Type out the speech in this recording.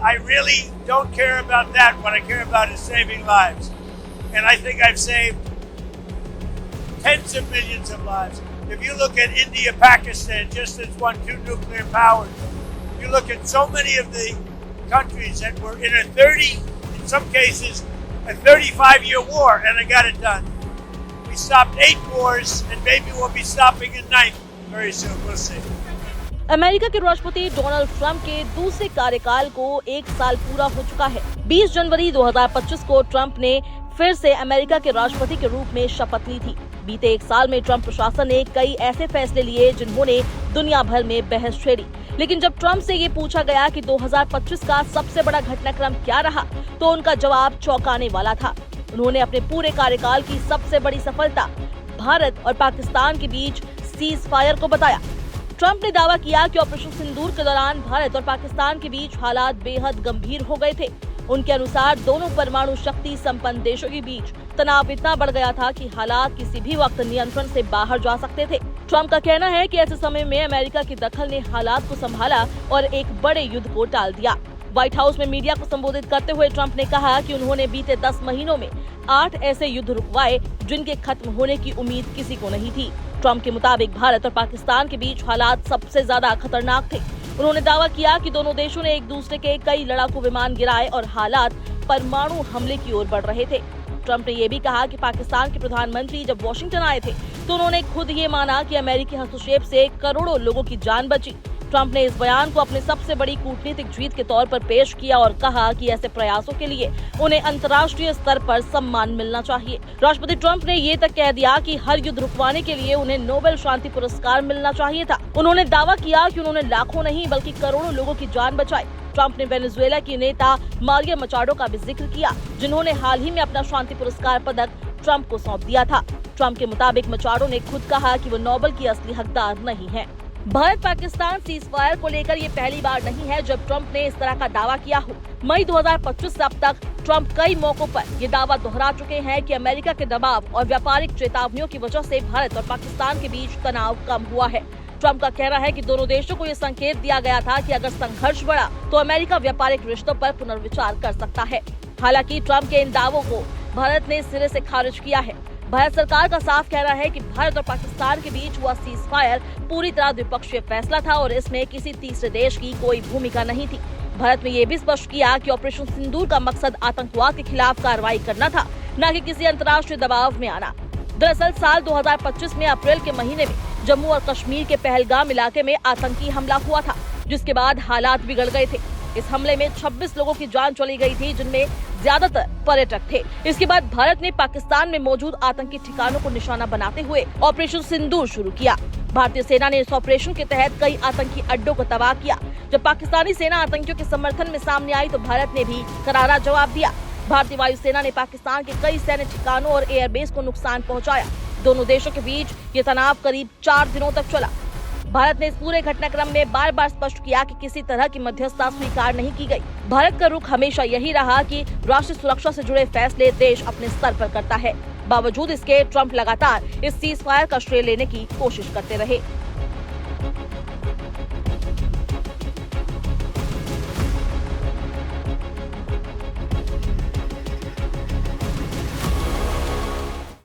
I really don't care about that. What I care about is saving lives. And I think I've saved tens of millions of lives. If you look at India, Pakistan, just as one, two nuclear powers, you look at so many of the countries that were in in some cases, a 35-year war, and I got it done. We stopped 8 wars, and maybe we'll be stopping a 9th very soon. We'll see. America के राष्ट्रपति Donald Trump के दूसरे कार्यकाल को 1 साल पूरा हो चुका है। 20 जनवरी 2025 को ट्रंप ने फिर से अमेरिका के राष्ट्रपति के रूप में शपथ ली थी। बीते 1 साल में ट्रंप प्रशासन ने कई ऐसे फैसले लिए जिन्होंने दुनिया भर में बहस छेड़ी। लेकिन जब ट्रंप से ये पूछा गया कि 2025 का सबसे बड़ा घटनाक्रम क्या रहा, तो उनका जवाब चौंकाने वाला था। उन्होंने अपने पूरे कार्यकाल की सबसे बड़ी सफलता भारत और पाकिस्तान के बीच सीज फायर को बताया। ट्रंप ने दावा किया कि ऑपरेशन सिंदूर के दौरान भारत और पाकिस्तान के बीच हालात बेहद गंभीर हो गए थे। उनके अनुसार दोनों परमाणु शक्ति संपन्न देशों के बीच तनाव इतना बढ़ गया था कि हालात किसी भी वक्त नियंत्रण से बाहर जा सकते थे। ट्रंप का कहना है कि ऐसे समय में अमेरिका की दखल ने हालात को संभाला और एक बड़े युद्ध को टाल दिया। व्हाइट हाउस में मीडिया को संबोधित करते हुए ट्रंप ने कहा कि उन्होंने बीते 10 महीनों में 8 ऐसे युद्ध रुकवाए जिनके खत्म होने की उम्मीद किसी को नहीं थी। ट्रंप के मुताबिक भारत और पाकिस्तान के बीच हालात सबसे ज्यादा खतरनाक थे। उन्होंने दावा किया कि दोनों देशों ने एक दूसरे के कई लड़ाकू विमान गिराए और हालात परमाणु हमले की ओर बढ़ रहे थे। ट्रंप ने यह भी कहा कि पाकिस्तान के प्रधानमंत्री जब वॉशिंगटन आए थे तो उन्होंने खुद ये माना कि अमेरिकी हस्तक्षेप से करोड़ों लोगों की जान बची। ट्रंप ने इस बयान को अपनी सबसे बड़ी कूटनीतिक जीत के तौर पर पेश किया और कहा कि ऐसे प्रयासों के लिए उन्हें अंतर्राष्ट्रीय स्तर पर सम्मान मिलना चाहिए। राष्ट्रपति ट्रंप ने ये तक कह दिया कि हर युद्ध रुकवाने के लिए उन्हें नोबेल शांति पुरस्कार मिलना चाहिए था। उन्होंने दावा किया कि उन्होंने लाखों नहीं बल्कि करोड़ों लोगों की जान बचाई। ट्रंप ने वेनेजुएला की नेता मारिया मचाडो का भी जिक्र किया, जिन्होंने हाल ही में अपना शांति पुरस्कार पदक ट्रंप को सौंप दिया था। ट्रंप के मुताबिक मचाडो ने खुद कहा कि वो नोबेल की असली हकदार नहीं है। भारत पाकिस्तान सीज फायर को लेकर ये पहली बार नहीं है जब ट्रंप ने इस तरह का दावा किया हो। मई 2025 से अब तक ट्रंप कई मौकों पर ये दावा दोहरा चुके हैं कि अमेरिका के दबाव और व्यापारिक चेतावनियों की वजह से भारत और पाकिस्तान के बीच तनाव कम हुआ है। ट्रंप का कहना है कि दोनों देशों को ये संकेत दिया गया था कि अगर संघर्ष बढ़ा तो अमेरिका व्यापारिक रिश्तों पर पुनर्विचार कर सकता है। हालांकि ट्रंप के इन दावों को भारत ने सिरे से खारिज किया है। भारत सरकार का साफ कहना है कि भारत और पाकिस्तान के बीच हुआ सीज फायर पूरी तरह द्विपक्षीय फैसला था और इसमें किसी तीसरे देश की कोई भूमिका नहीं थी। भारत ने यह भी स्पष्ट किया कि ऑपरेशन सिंदूर का मकसद आतंकवाद के खिलाफ कार्रवाई करना था, न कि किसी अंतर्राष्ट्रीय दबाव में आना। दरअसल साल 2025 में अप्रैल के महीने में जम्मू और कश्मीर के पहलगाम इलाके में आतंकी हमला हुआ था, जिसके बाद हालात बिगड़ गए थे। इस हमले में 26 लोगों की जान चली गई थी, जिनमें ज्यादातर पर्यटक थे। इसके बाद भारत ने पाकिस्तान में मौजूद आतंकी ठिकानों को निशाना बनाते हुए ऑपरेशन सिंदूर शुरू किया। भारतीय सेना ने इस ऑपरेशन के तहत कई आतंकी अड्डों को तबाह किया। जब पाकिस्तानी सेना आतंकियों के समर्थन में सामने आई तो भारत ने भी करारा जवाब दिया। भारतीय वायुसेना ने पाकिस्तान के कई सैन्य ठिकानों और एयरबेस को नुकसान पहुंचाया। दोनों देशों के बीच ये तनाव करीब 4 दिनों तक चला। भारत ने इस पूरे घटनाक्रम में बार बार स्पष्ट किया कि किसी तरह की मध्यस्थता स्वीकार नहीं की गई। भारत का रुख हमेशा यही रहा कि राष्ट्रीय सुरक्षा से जुड़े फैसले देश अपने स्तर पर करता है। बावजूद इसके ट्रंप लगातार इस सीज फायर का श्रेय लेने की कोशिश करते रहे।